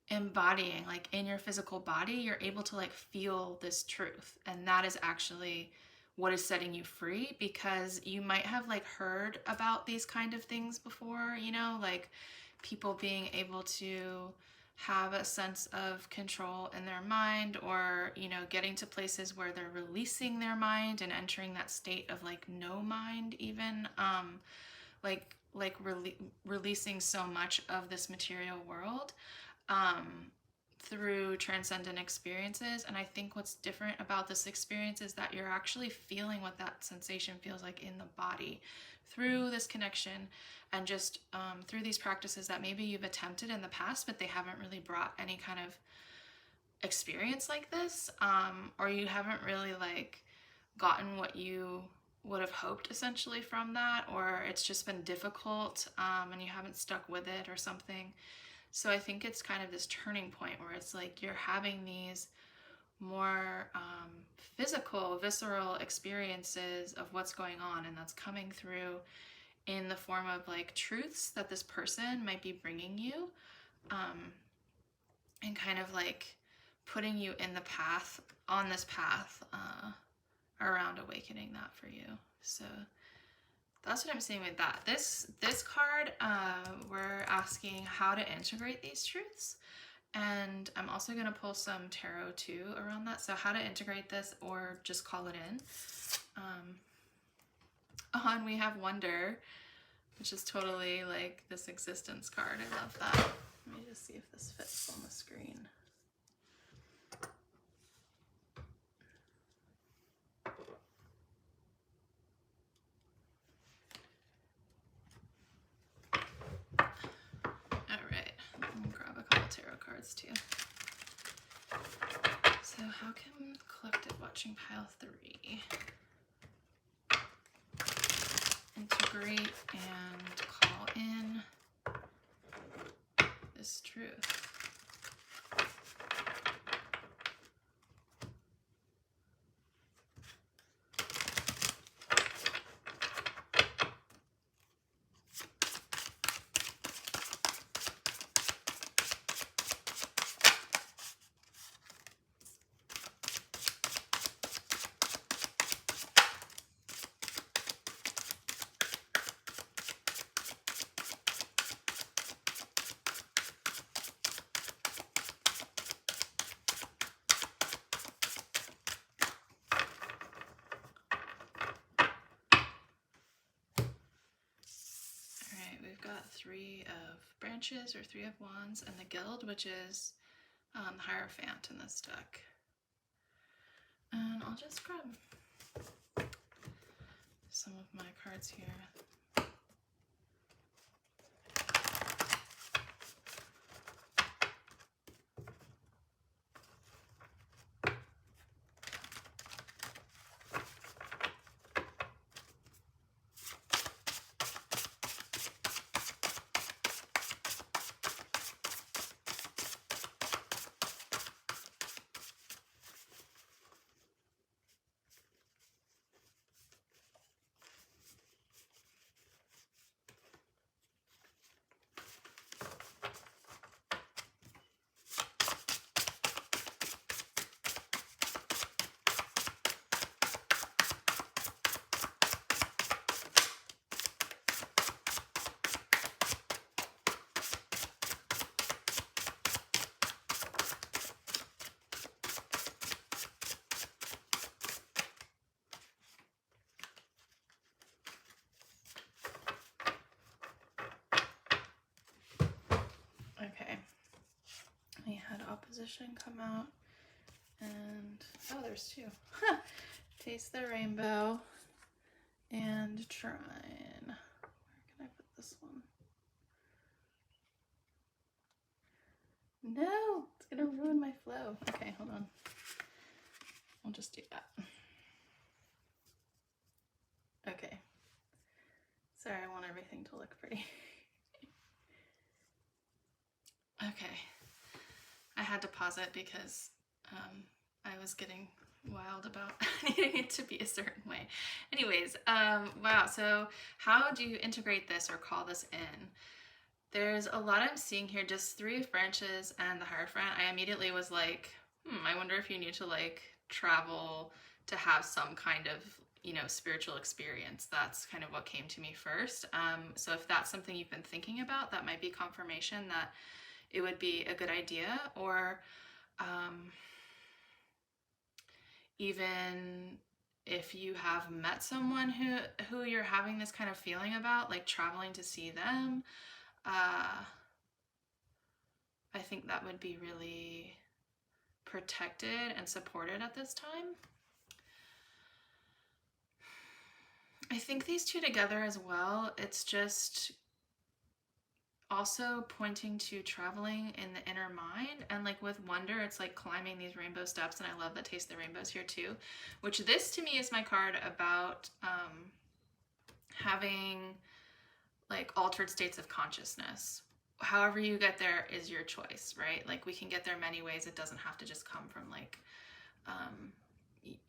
A: embodying, like in your physical body, you're able to like feel this truth. And that is actually what is setting you free, because you might have like heard about these kind of things before, you know, like people being able to have a sense of control in their mind, or, you know, getting to places where they're releasing their mind and entering that state of like no mind even, releasing so much of this material world through transcendent experiences. And I think what's different about this experience is that you're actually feeling what that sensation feels like in the body through this connection, and just through these practices that maybe you've attempted in the past, but they haven't really brought any kind of experience like this, or you haven't really like gotten what you would have hoped essentially from that, or it's just been difficult and you haven't stuck with it or something. So I think it's kind of this turning point where it's like you're having these more physical, visceral experiences of what's going on, and that's coming through in the form of like truths that this person might be bringing you, and kind of like putting you in the path, on this path around awakening that for you. So that's what I'm seeing with that. This card, we're asking how to integrate these truths. And I'm also going to pull some tarot too around that. So how to integrate this, or just call it in. And we have Wonder, which is totally like this existence card. I love that. Let me just see if this fits on the screen. Cards too. So how can collective watching pile 3 integrate and call we've got 3 of branches or 3 of wands, and the guild, which is the Hierophant in this deck. And I'll just grab some of my cards here. Okay, we had opposition come out, and oh, there's 2. Taste the rainbow and trine. Where can I put this one? No, it's gonna ruin my flow. Okay, hold on. I'll just do that. Okay. Sorry, I want everything to look pretty. Okay, I had to pause it because I was getting wild about needing it to be a certain way. Anyways, wow, so how do you integrate this or call this in? There's a lot I'm seeing here, just 3 of branches and the Hierophant. I immediately was like, I wonder if you need to like travel to have some kind of, you know, spiritual experience. That's kind of what came to me first. So if that's something you've been thinking about, that might be confirmation that it would be a good idea. Or even if you have met someone who you're having this kind of feeling about, like traveling to see them, I think that would be really protected and supported at this time. I think these 2 together as well, it's just also pointing to traveling in the inner mind, and like with wonder, it's like climbing these rainbow steps. And I love that Taste the Rainbows here too, which this to me is my card about having like altered states of consciousness. However you get there is your choice, right? Like we can get there many ways. It doesn't have to just come from like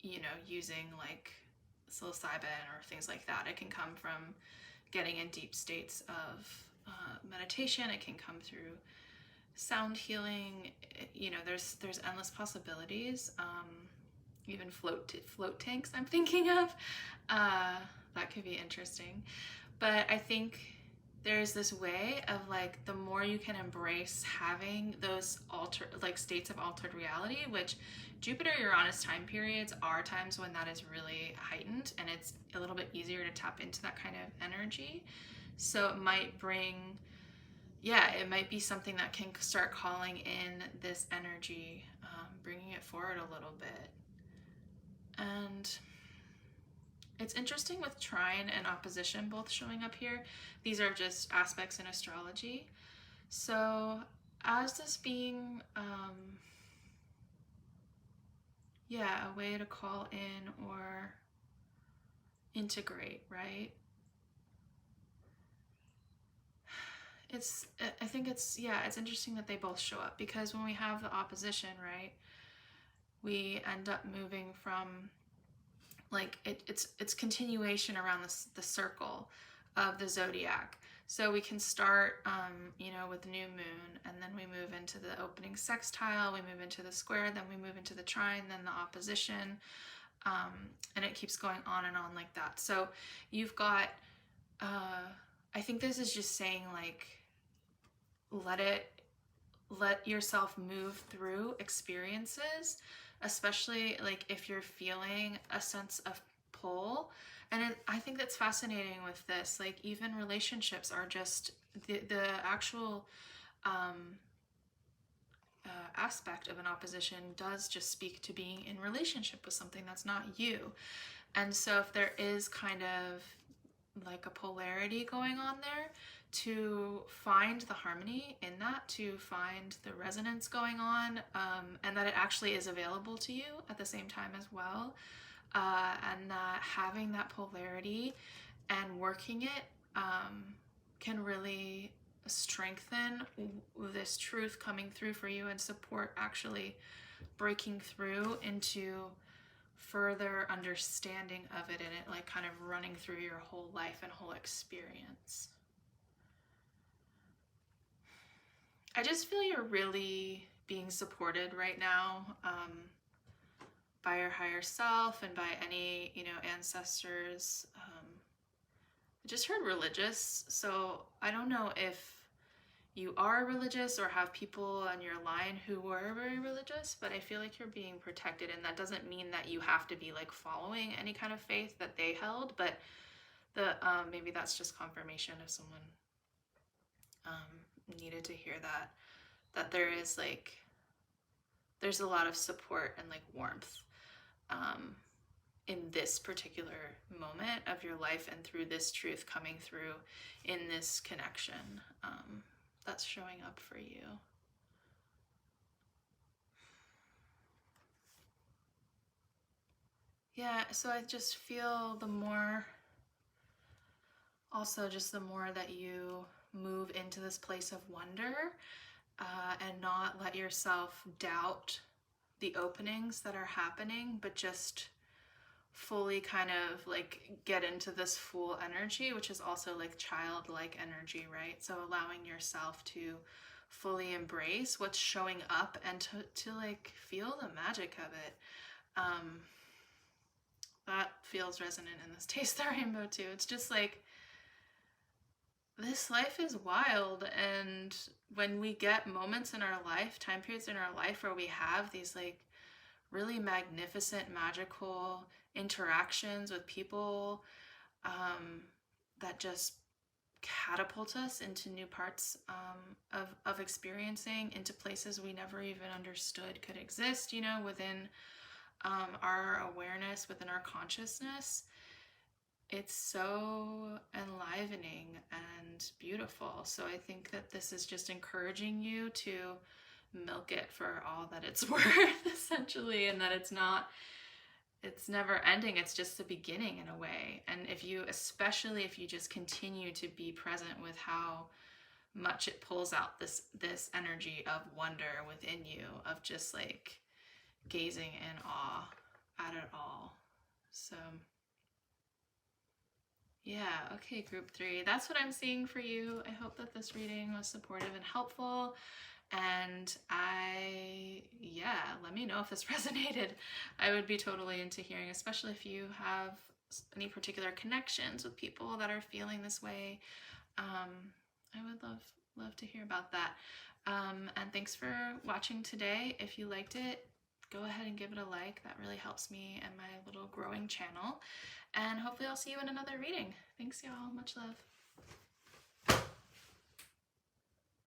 A: you know, using like psilocybin or things like that. It can come from getting in deep states of meditation. It can come through sound healing. You know, there's endless possibilities. Even float tanks I'm thinking of. That could be interesting. But I think there's this way of like, the more you can embrace having those like states of altered reality, which Jupiter Uranus time periods are times when that is really heightened, and it's a little bit easier to tap into that kind of energy. So it might bring, it might be something that can start calling in this energy, bringing it forward a little bit. And it's interesting with trine and opposition both showing up here. These are just aspects in astrology. So as this being, a way to call in or integrate, right? I think it's interesting that they both show up, because when we have the opposition, right, we end up moving from like it's continuation around the circle of the zodiac. So we can start you know, with new moon, and then we move into the opening sextile, we move into the square, then we move into the trine, then the opposition, and it keeps going on and on like that. So you've got I think this is just saying like, let yourself move through experiences, especially like if you're feeling a sense of pull, And I think that's fascinating with this. Like, even relationships are just the actual aspect of an opposition does just speak to being in relationship with something that's not you. And so if there is kind of like a polarity going on there, to find the harmony in that, to find the resonance going on, and that it actually is available to you at the same time as well, and that having that polarity and working it can really strengthen this truth coming through for you and support actually breaking through into further understanding of it, and it like kind of running through your whole life and whole experience. I just feel you're really being supported right now by your higher self and by any, ancestors. I just heard religious, so I don't know if you are religious or have people on your line who were very religious, but I feel like you're being protected, and that doesn't mean that you have to be like following any kind of faith that they held, but maybe that's just confirmation if someone needed to hear that there is like, there's a lot of support and like warmth in this particular moment of your life, and through this truth coming through in this connection that's showing up for you. Yeah, so I just feel the more that you move into this place of wonder and not let yourself doubt the openings that are happening, but just fully kind of like get into this full energy, which is also like childlike energy, right? So allowing yourself to fully embrace what's showing up and to like feel the magic of it. That feels resonant in this Taste the Rainbow too. It's just like, this life is wild, and when we get moments in our life, time periods in our life where we have these like really magnificent, magical interactions with people that just catapult us into new parts of experiencing, into places we never even understood could exist, within our awareness, within our consciousness. It's so enlivening and beautiful. So I think that this is just encouraging you to milk it for all that it's worth, essentially, and that it's never ending. It's just the beginning in a way. And especially if you just continue to be present with how much it pulls out this energy of wonder within you, of just like gazing in awe at it all. So yeah, okay, group 3. That's what I'm seeing for you. I hope that this reading was supportive and helpful. And let me know if this resonated. I would be totally into hearing, especially if you have any particular connections with people that are feeling this way. I would love to hear about that. And thanks for watching today. If you liked it, go ahead and give it a like. That really helps me and my little growing channel. And hopefully I'll see you in another reading. Thanks, y'all. Much love.